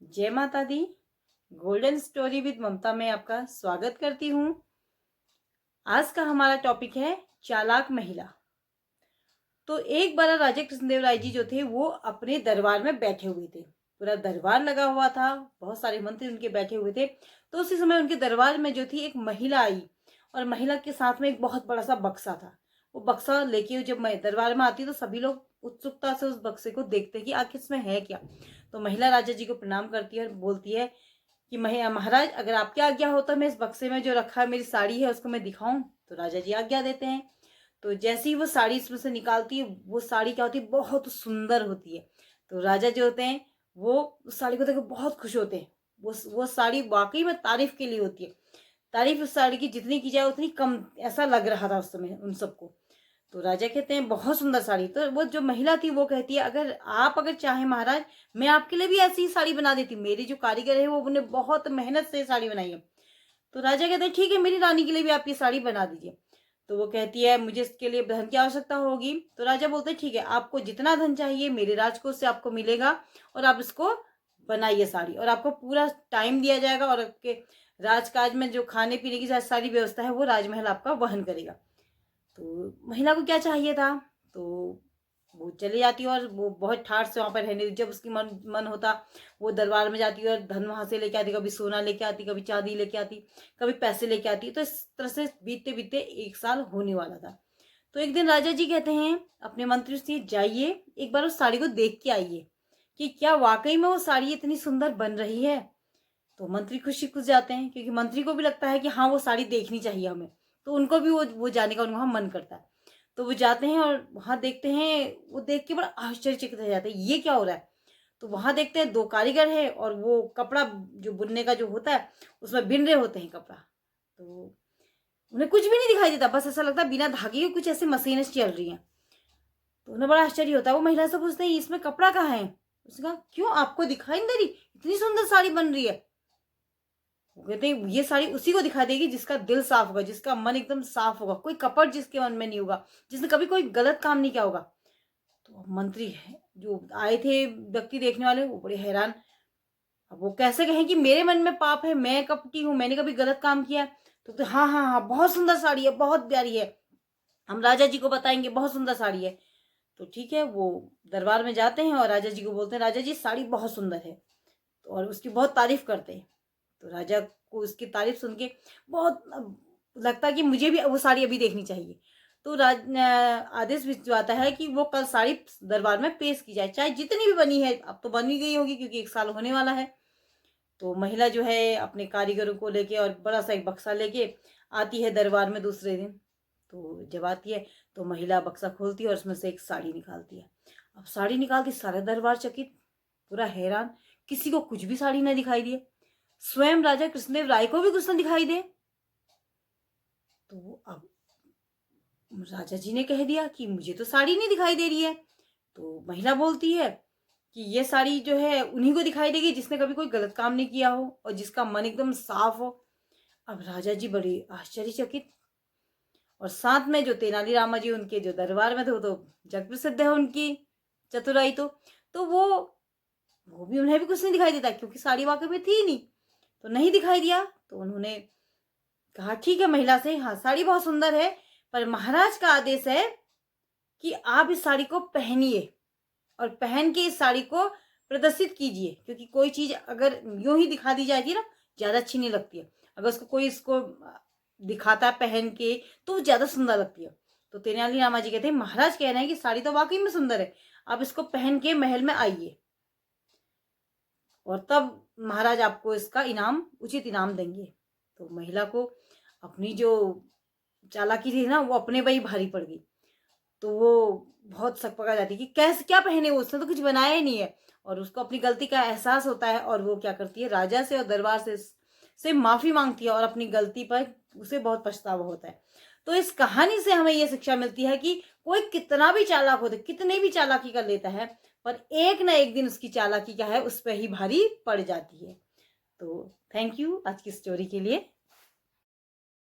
जय माता दी। Golden story with ममता में आपका स्वागत करती हूँ। आज का हमारा टॉपिक है चालाक महिला। तो एक बार राजा कृष्णदेव राय जी जो थे वो अपने दरबार में बैठे हुए थे। पूरा दरबार लगा हुआ था, बहुत सारे मंत्री उनके बैठे हुए थे। तो उसी समय उनके दरबार में जो थी एक महिला आई और महिला के साथ में एक बहुत बड़ा सा बक्सा था। वो बक्सा लेके जब मैं दरबार में आती तो सभी लोग उत्सुकता से उस बक्से को देखते कि आखिर इसमें है क्या। तो महिला राजा जी को प्रणाम करती है और बोलती है कि महाराज, अगर आपकी आज्ञा हो तो मैं इस बक्से में जो रखा है मेरी साड़ी है उसको मैं दिखाऊं। तो राजा जी आज्ञा देते हैं। तो जैसे ही वो साड़ी इसमें से निकालती है, वो साड़ी क्या होती है, बहुत सुंदर होती है। तो राजा जो होते हैं वो उस साड़ी को देखकर बहुत खुश होते हैं। वो साड़ी वाकई में तारीफ के लिए होती है। तारीफ उस साड़ी की जितनी की जाए उतनी कम, ऐसा लग रहा था उस समय उन सबको। तो राजा कहते हैं बहुत सुंदर साड़ी। तो वो जो महिला थी वो कहती है, अगर चाहे महाराज, मैं आपके लिए भी ऐसी ही साड़ी बना देती। मेरी जो कारीगर है वो उन्होंने बहुत मेहनत से साड़ी बनाई है। तो राजा कहते हैं ठीक है, मेरी रानी के लिए भी आप ये साड़ी बना दीजिए। तो वो कहती है मुझे इसके लिए धन की आवश्यकता होगी। तो राजा बोलते हैं ठीक है, आपको जितना धन चाहिए मेरे राजकोष से आपको मिलेगा और आप इसको बनाइए साड़ी, और आपको पूरा टाइम दिया जाएगा, और आपके राजकाज में जो खाने पीने की सारी व्यवस्था है वो राजमहल आपका वहन करेगा। तो महिला को क्या चाहिए था, तो वो चली जाती और वो बहुत ठाठ से वहां पर रहने। जब उसकी मन मन होता वो दरबार में जाती और धन वहां से लेके आती, कभी सोना लेके आती, कभी चांदी लेके आती, कभी पैसे लेके आती। तो इस तरह से बीतते बीतते 1 साल होने वाला था। तो एक दिन राजा जी कहते हैं अपने मंत्री से, जाइए एक बार उस साड़ी को देख के आइए कि क्या वाकई में वो साड़ी इतनी सुंदर बन रही है। तो मंत्री खुशी खुश जाते हैं, क्योंकि मंत्री को भी लगता है कि हाँ वो साड़ी देखनी चाहिए हमें। तो उनको भी वो जाने का वहां मन करता है। तो वो जाते हैं और वहां देखते हैं, वो देख के बड़ा आश्चर्यचकित हो जाते हैं, ये क्या हो रहा है। तो वहां देखते हैं 2 कारीगर है और वो कपड़ा जो बुनने का जो होता है उसमें बिन रहे होते हैं कपड़ा। तो उन्हें कुछ भी नहीं दिखाई देता, बस ऐसा लगता है बिना धागे के कुछ ऐसे मशीनें चल रही हैं। तो उन्हें बड़ा आश्चर्य होता है। वो महिला से पूछते हैं इसमें कपड़ा कहाँ है। उसने कहा क्यों, आपको दिखाई नहीं दे रही, इतनी सुंदर साड़ी बन रही है। वो कहते हैं ये साड़ी उसी को दिखा देगी जिसका दिल साफ होगा, जिसका मन एकदम साफ होगा, कोई कपट जिसके मन में नहीं होगा, जिसने कभी कोई गलत काम नहीं किया होगा। तो मंत्री है जो आए थे व्यक्ति देखने वाले, वो बड़े हैरान। अब वो कैसे कहें कि मेरे मन में पाप है, मैं कपटी हूं, मैंने कभी गलत काम किया। तो हाँ हाँ हाँ, बहुत सुंदर साड़ी है, बहुत प्यारी है, हम राजा जी को बताएंगे, बहुत सुंदर साड़ी है। तो ठीक है, वो दरबार में जाते हैं और राजा जी को बोलते हैं राजा जी साड़ी बहुत सुंदर है। और उसकी बहुत तारीफ करते हैं। तो राजा को उसकी तारीफ सुन के बहुत लगता है कि मुझे भी वो साड़ी अभी देखनी चाहिए। तो आदेश भिजवाता है कि वो कल साड़ी दरबार में पेश की जाए, चाहे जितनी भी बनी है। अब तो बनी गई होगी क्योंकि 1 साल होने वाला है। तो महिला जो है अपने कारीगरों को लेके और बड़ा सा एक बक्सा लेके आती है दरबार में दूसरे दिन। तो जब आती है तो महिला बक्सा खोलती है और उसमें से एक साड़ी निकालती है। अब साड़ी निकालती, सारा दरबार चकित, पूरा हैरान, किसी को कुछ भी साड़ी न दिखाई दिए। स्वयं राजा कृष्णदेव राय को भी कुछ न दिखाई दे। तो अब राजा जी ने कह दिया कि मुझे तो साड़ी नहीं दिखाई दे रही है। तो महिला बोलती है कि ये साड़ी जो है उन्हीं को दिखाई देगी जिसने कभी कोई गलत काम नहीं किया हो और जिसका मन एकदम साफ हो। अब राजा जी बड़े आश्चर्यचकित, और साथ में जो तेनालीरामा जी उनके जो दरबार में थे वो तो जग प्रसिद्ध है उनकी चतुराई। तो वो भी, उन्हें भी कुछ नहीं दिखाई देता क्योंकि साड़ी वाकई में थी नहीं। तो नहीं दिखाई दिया। तो उन्होंने कहा ठीक है महिला से, हाँ साड़ी बहुत सुंदर है, पर महाराज का आदेश है कि आप इस साड़ी को पहनिए और पहन के इस साड़ी को प्रदर्शित कीजिए, क्योंकि कोई चीज अगर यूं ही दिखा दी जाती है ना, ज्यादा अच्छी नहीं लगती है। अगर उसको कोई इसको दिखाता है पहन के तो ज्यादा सुंदर लगती है। तो तेनालीरामा जी कहते हैं महाराज कह रहे हैं कि साड़ी तो वाकई में सुंदर है, आप इसको पहन के महल में आइए और तब महाराज आपको इसका इनाम, उचित इनाम देंगे। तो महिला को अपनी जो चालाकी थी ना वो अपने पर ही भारी पड़ गई। तो वो बहुत सकपका जाती कि कैसे, क्या पहने वो, उसने तो कुछ बनाया ही नहीं है। और उसको अपनी गलती का एहसास होता है और वो क्या करती है, राजा से और दरबार से माफी मांगती है और अपनी गलती पर उसे बहुत पछतावा होता है। तो इस कहानी से हमें यह शिक्षा मिलती है कि कोई कितना भी चालाक होता है, कितने भी चालाकी कर लेता है, पर एक ना एक दिन उसकी चालाकी क्या है उस पर ही भारी पड़ जाती है। तो थैंक यू आज की स्टोरी के लिए।